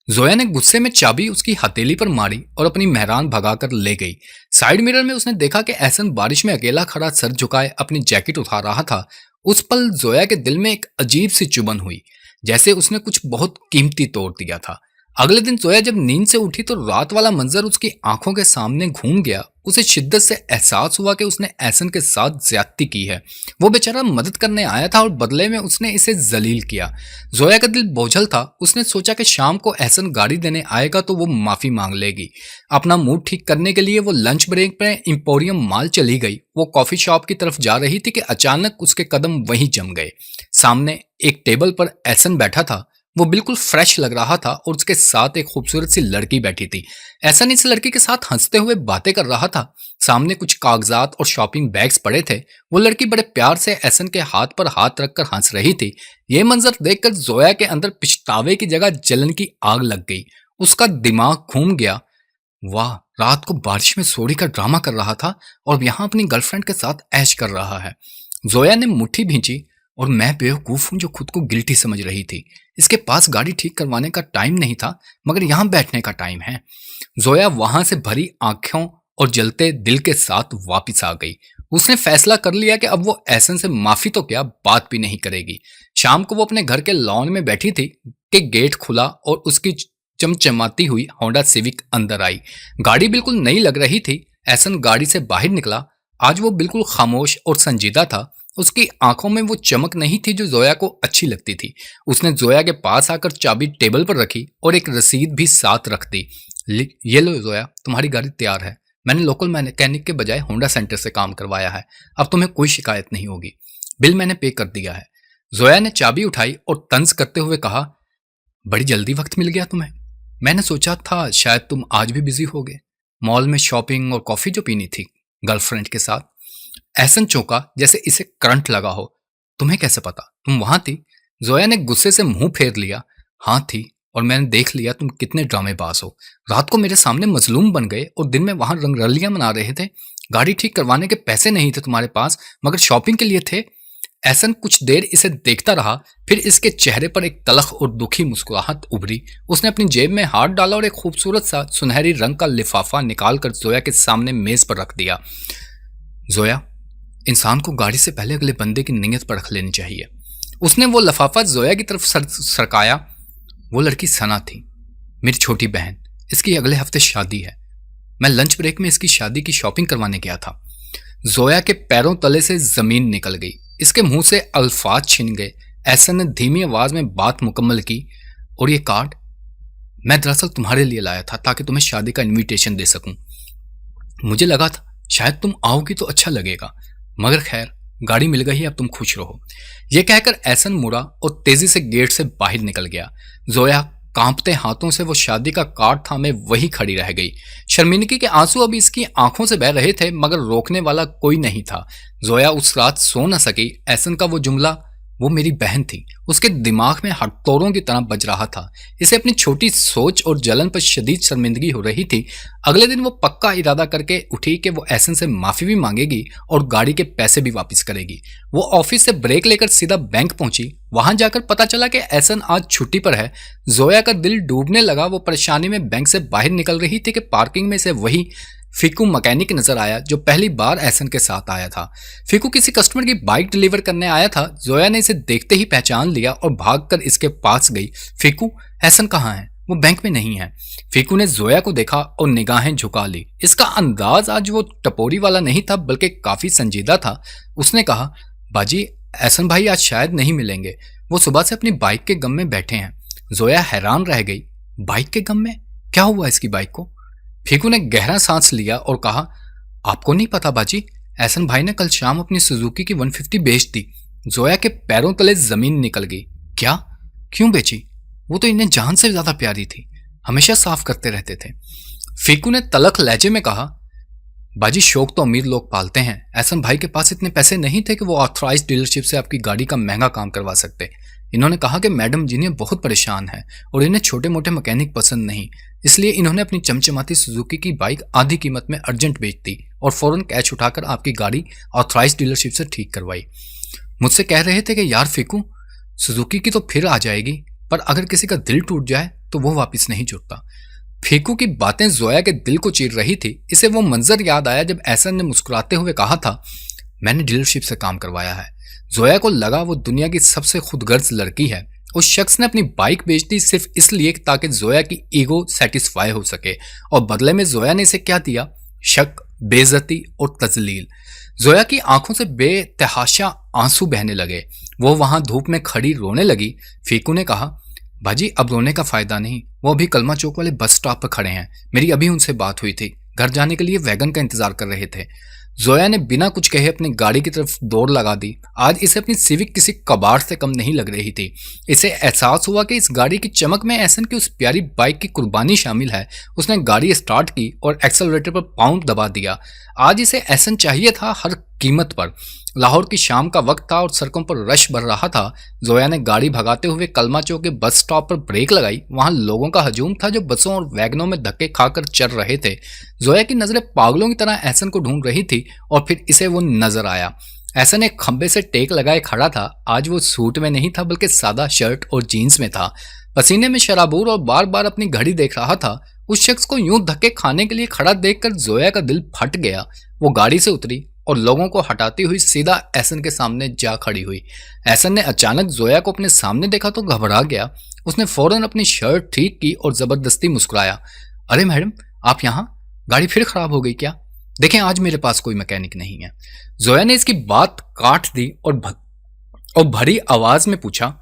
जोया ने गुस्से में चाबी उसकी हथेली पर मारी और अपनी मेहरान भगाकर ले गई। साइड मिरर में उसने देखा कि एहसन बारिश में अकेला खड़ा सर झुकाए अपनी जैकेट उठा रहा था। उस पल जोया के दिल में एक अजीब सी चुभन हुई, जैसे उसने कुछ बहुत कीमती तोड़ दिया था। अगले दिन जोया जब नींद से उठी तो रात वाला मंजर उसकी आंखों के सामने घूम गया। उसे शिद्दत से एहसास हुआ कि उसने एहसन के साथ ज्यादती की है। वो बेचारा मदद करने आया था और बदले में उसने इसे जलील किया। जोया का दिल बोझल था। उसने सोचा कि शाम को एहसन गाड़ी देने आएगा तो वो माफी मांग लेगी। अपना मूड ठीक करने के लिए वो लंच ब्रेक में इंपोरियम मॉल चली गई। वो कॉफी शॉप की तरफ जा रही थी कि अचानक उसके कदम वहीं जम गए। सामने एक टेबल पर एहसन बैठा था। वो बिल्कुल फ्रेश लग रहा था और उसके साथ एक खूबसूरत सी लड़की बैठी थी। एहसन इस लड़की के साथ हंसते हुए बातें कर रहा था। सामने कुछ कागजात और शॉपिंग बैग्स पड़े थे। वो लड़की बड़े प्यार से एहसन के हाथ पर हाथ रखकर हंस रही थी। ये मंजर देखकर जोया के अंदर पछतावे की जगह जलन की आग लग गई। उसका दिमाग घूम गया। वाह, रात को बारिश में सोरी का ड्रामा कर रहा था और यहाँ अपनी गर्लफ्रेंड के साथ ऐश कर रहा है। जोया ने मुट्ठी भींची और मैं बेवकूफ हूं जो खुद को गिल्टी समझ रही थी। इसके पास गाड़ी ठीक करवाने का टाइम नहीं था, मगर यहां बैठने का टाइम है। जोया वहां से भरी आंखों और जलते दिल के साथ वापस आ गई। उसने फैसला कर लिया कि अब वो एहसन से माफी तो क्या, बात भी नहीं करेगी। शाम को वो अपने घर के लॉन में बैठी थी कि गेट खुला और उसकी चमचमाती हुई होंडा सिविक अंदर आई। गाड़ी बिल्कुल नई लग रही थी। एहसन गाड़ी से बाहर निकला। आज वो बिल्कुल खामोश और संजीदा था। उसकी आंखों में वो चमक नहीं थी जो जोया को अच्छी लगती थी। उसने जोया के पास आकर चाबी टेबल पर रखी और एक रसीद भी साथ रख दी। ये लो जोया, तुम्हारी गाड़ी तैयार है। मैंने लोकल मैकेनिक के बजाय होंडा सेंटर से काम करवाया है। अब तुम्हें कोई शिकायत नहीं होगी। बिल मैंने पे कर दिया है। जोया ने चाबी उठाई और तंज करते हुए कहा, बड़ी जल्दी वक्त मिल गया तुम्हें। मैंने सोचा था शायद तुम आज भी बिजी होगे, मॉल में शॉपिंग और कॉफी जो पीनी थी गर्लफ्रेंड के साथ। एहसन चौंका जैसे इसे करंट लगा हो। तुम्हें कैसे पता? तुम वहां थी? जोया ने गुस्से से मुंह फेर लिया। हाँ थी, और मैंने देख लिया तुम कितने ड्रामेबाज हो। रात को मेरे सामने मजलूम बन गए और दिन में वहां रंगरलियां मना रहे थे। गाड़ी ठीक करवाने के पैसे नहीं थे तुम्हारे पास, मगर शॉपिंग के लिए थे। एहसन कुछ देर इसे देखता रहा, फिर इसके चेहरे पर एक तलख और दुखी मुस्कुराहट उभरी। उसने अपनी जेब में हाथ डाला और एक खूबसूरत सा सुनहरी रंग का लिफाफा निकालकर जोया के सामने मेज पर रख दिया। जोया, इंसान को गाड़ी से पहले अगले बंदे की नीयत परख लेनी चाहिए। उसने वो लिफाफा जोया की तरफ सरकाया। वो लड़की सना थी, मेरी छोटी बहन। इसकी अगले हफ्ते शादी है। मैं लंच ब्रेक में इसकी शादी की शॉपिंग करवाने गया था। जोया के पैरों तले से जमीन निकल गई। इसके मुंह से अल्फाज छिन गए। एहसन ने धीमी आवाज में बात मुकम्मल की, और ये कार्ड मैं दरअसल तुम्हारे लिए लाया था ताकि तुम्हें शादी का इनविटेशन दे सकूं। मुझे लगा था शायद तुम आओगी तो अच्छा लगेगा, मगर खैर गाड़ी मिल गई, अब तुम खुश रहो। यह कहकर एहसन मुड़ा और तेजी से गेट से बाहर निकल गया। जोया कांपते हाथों से वो शादी का कार्ड थामे वही खड़ी रह गई। शर्मिंदगी के आंसू अब इसकी आंखों से बह रहे थे, मगर रोकने वाला कोई नहीं था। जोया उस रात सो न सकी। एहसन का वो जुमला, वो मेरी बहन थी, उसके दिमाग में हथौड़ों की तरह बज रहा था। इसे अपनी छोटी सोच और जलन पर शदीद शर्मिंदगी हो रही थी। अगले दिन वो पक्का इरादा करके उठी कि वो एहसन से माफी भी मांगेगी और गाड़ी के पैसे भी वापस करेगी। वो ऑफिस से ब्रेक लेकर सीधा बैंक पहुंची। वहां जाकर पता चला कि एहसन आज छुट्टी पर है। जोया का दिल डूबने लगा। वो परेशानी में बैंक से बाहर निकल रही थी कि पार्किंग में से वही फिकू मैकेनिक नजर आया जो पहली बार एहसन के साथ आया था। फिकू किसी कस्टमर की बाइक डिलीवर करने आया था। जोया ने इसे देखते ही पहचान लिया और भागकर इसके पास गई। फिकू, एहसन कहाँ है? वो बैंक में नहीं है। फिकू ने जोया को देखा और निगाहें झुका ली। इसका अंदाज आज वो टपोरी वाला नहीं था बल्कि काफी संजीदा था। उसने कहा, बाजी, एहसन भाई आज शायद नहीं मिलेंगे, वो सुबह से अपनी बाइक के गम में बैठे हैं। जोया हैरान रह गई। बाइक के गम में? क्या हुआ इसकी बाइक को? फीकू ने गहरा सांस लिया और कहा, आपको नहीं पता बाजी, एहसन भाई ने कल शाम अपनी सुजुकी की 150 बेच दी। जोया के पैरों तले जमीन निकल गई। क्या? क्यों बेची? वो तो इन्हें जान से ज्यादा प्यारी थी, हमेशा साफ करते रहते थे। फीकू ने तलख लहजे में कहा, बाजी, शौक तो अमीर लोग पालते हैं। एहसन भाई के पास इतने पैसे नहीं थे कि वो ऑथराइज्ड डीलरशिप से आपकी गाड़ी का महंगा काम करवा सकते। इन्होंने कहा कि मैडम जिन्हें बहुत परेशान है और इन्हें छोटे मोटे मैकेनिक पसंद नहीं, इसलिए इन्होंने अपनी चमचमाती सुजुकी की बाइक आधी कीमत में अर्जेंट बेच दी और फौरन कैश उठाकर आपकी गाड़ी ऑथराइज्ड डीलरशिप से ठीक करवाई। मुझसे कह रहे थे कि यार फीकू, सुजुकी की तो फिर आ जाएगी, पर अगर किसी का दिल टूट जाए तो वो वापस नहीं जुड़ता। फीकू की बातें जोया के दिल को चीर रही थी। इसे वो मंजर याद आया जब एहसन ने मुस्कुराते हुए कहा था, मैंने डीलरशिप से काम करवाया है। जोया को लगा वो दुनिया की सबसे खुदगर्ज लड़की है। उस शख्स ने अपनी बाइक बेच दी सिर्फ इसलिए ताकि जोया की ईगो सेटिस्फाई हो सके, और बदले में जोया ने इसे क्या दिया? शक, बेइज्जती और तजलील। जोया की आंखों से बेतहाशा आंसू बहने लगे। वो वहां धूप में खड़ी रोने लगी। फीकू ने कहा, बाजी, अब रोने का फायदा नहीं, वो अभी कलमा चौक वाले बस स्टॉप पर खड़े हैं। मेरी अभी उनसे बात हुई थी, घर जाने के लिए वैगन का इंतजार कर रहे थे। जोया ने बिना कुछ कहे अपनी गाड़ी की तरफ दौड़ लगा दी। आज इसे अपनी सिविक किसी कबाड़ से कम नहीं लग रही थी। इसे एहसास हुआ कि इस गाड़ी की चमक में एहसन की उस प्यारी बाइक की कुर्बानी शामिल है। उसने गाड़ी स्टार्ट की और एक्सेलरेटर पर पाउंड दबा दिया। आज इसे एहसन चाहिए था हर कीमत पर। लाहौर की शाम का वक्त था और सड़कों पर रश भर रहा था। जोया ने गाड़ी भगाते हुए कलमा चौक के बस स्टॉप पर ब्रेक लगाई। वहां लोगों का हजूम था जो बसों और वैगनों में धक्के खाकर चल रहे थे। जोया की नजरें पागलों की तरह एहसन को ढूंढ रही थी और फिर इसे वो नजर आया। एहसन एक खंबे से टेक लगाए खड़ा था। आज वो सूट में नहीं था बल्कि सादा शर्ट और जीन्स में था। पसीने में शराबूर और बार बार अपनी घड़ी देख रहा था। उस शख्स को यूं धक्के खाने के लिए खड़ा देखकर जोया का दिल फट गया। वो गाड़ी से उतरी और लोगों को हटाती हुई सीधा एहसन के सामने जा खड़ी हुई। एहसन ने अचानक जोया को अपने सामने देखा तो घबरा गया। उसने फौरन अपनी शर्ट ठीक की और जबरदस्ती मुस्कुराया। अरे मैडम, आप यहाँ? गाड़ी फिर खराब हो गई क्या? देखें, आज मेरे पास कोई मैकेनिक नहीं है। जोया ने इसकी बात काट दी और भरी आवाज में पूछा,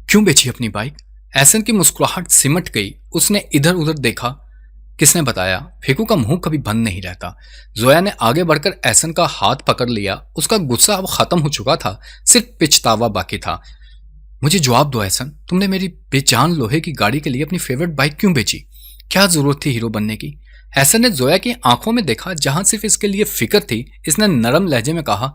क्यों बेची अपनी बाइक? एहसन की मुस्कुराहट सिमट गई। उसने इधर उधर देखा। किसने बताया? फीकू का मुंह कभी बंद नहीं रहता। जोया ने आगे बढ़कर एहसन का हाथ पकड़ लिया। उसका गुस्सा अब खत्म हो चुका था, सिर्फ पिछतावा बाकी था। मुझे जवाब दो एहसन, तुमने मेरी बेजान लोहे की गाड़ी के लिए अपनी फेवरेट बाइक क्यों बेची? क्या जरूरत थी हीरो बनने की? एहसन ने जोया की आंखों में देखा जहां सिर्फ इसके लिए फिक्र थी। इसने नरम लहजे में कहा,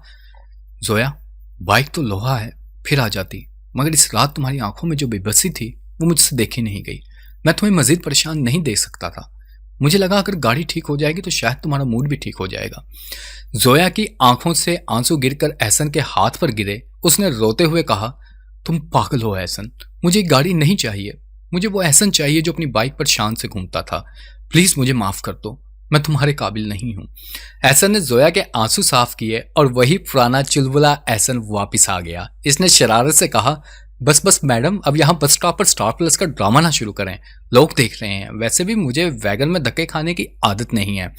जोया, बाइक तो लोहा है, फिर आ जाती, मगर इस रात तुम्हारी आंखों में जो बेबसी थी वो मुझसे देखी नहीं गई। मैं तुम्हें मजीद परेशान नहीं देख सकता था। मुझे लगा अगर गाड़ी ठीक हो जाएगी तो शायद तुम्हारा मूड भी ठीक हो जाएगा। जोया की आंखों से आंसू गिरकर एहसन के हाथ पर गिरे। उसने रोते हुए कहा, तुम पागल हो एहसन, मुझे गाड़ी नहीं चाहिए। मुझे वो एहसन चाहिए जो अपनी बाइक पर शान से घूमता था। प्लीज मुझे माफ कर दो, मैं तुम्हारे काबिल नहीं हूं। एहसन ने जोया के आंसू साफ किए और वही पुराना चुलबुला एहसन वापिस आ गया। इसने शरारत से कहा, बस बस मैडम, अब यहाँ बस स्टॉप पर स्टार प्लस का ड्रामा ना शुरू करें, लोग देख रहे हैं। वैसे भी मुझे वैगन में धक्के खाने की आदत नहीं है।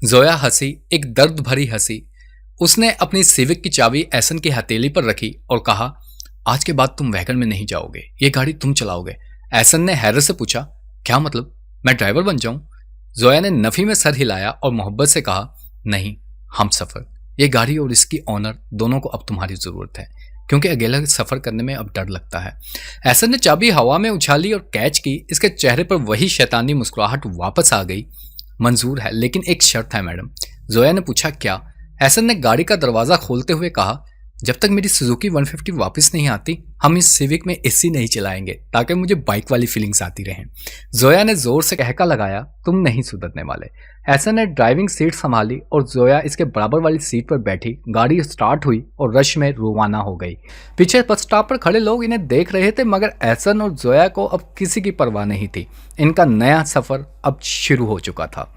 जोया हंसी, एक दर्द भरी हंसी। उसने अपनी सिविक की चाबी एहसन की हथेली पर रखी और कहा, आज के बाद तुम वैगन में नहीं जाओगे, ये गाड़ी तुम चलाओगे। एहसन ने हैरत से पूछा, क्या मतलब, मैं ड्राइवर बन जाऊं? जोया ने नफी में सर हिलाया और मोहब्बत से कहा, नहीं, हम सफर। ये गाड़ी और इसकी ऑनर दोनों को अब तुम्हारी ज़रूरत है, क्योंकि अकेला सफ़र करने में अब डर लगता है। ऐसन ने चाबी हवा में उछाली और कैच की। इसके चेहरे पर वही शैतानी मुस्कुराहट वापस आ गई। मंजूर है, लेकिन एक शर्त है मैडम। जोया ने पूछा, क्या? ऐसन ने गाड़ी का दरवाज़ा खोलते हुए कहा, जब तक मेरी सुजुकी 150 वापस नहीं आती, हम इस सिविक में एसी नहीं चलाएंगे, ताकि मुझे बाइक वाली फीलिंग्स आती रहें। जोया ने जोर से कहका लगाया, तुम नहीं सुधरने वाले। ऐसन ने ड्राइविंग सीट संभाली और जोया इसके बराबर वाली सीट पर बैठी। गाड़ी स्टार्ट हुई और रश में रवाना हो गई। पीछे बस स्टॉप पर खड़े लोग इन्हें देख रहे थे, मगर ऐसन और जोया को अब किसी की परवाह नहीं थी। इनका नया सफर अब शुरू हो चुका था।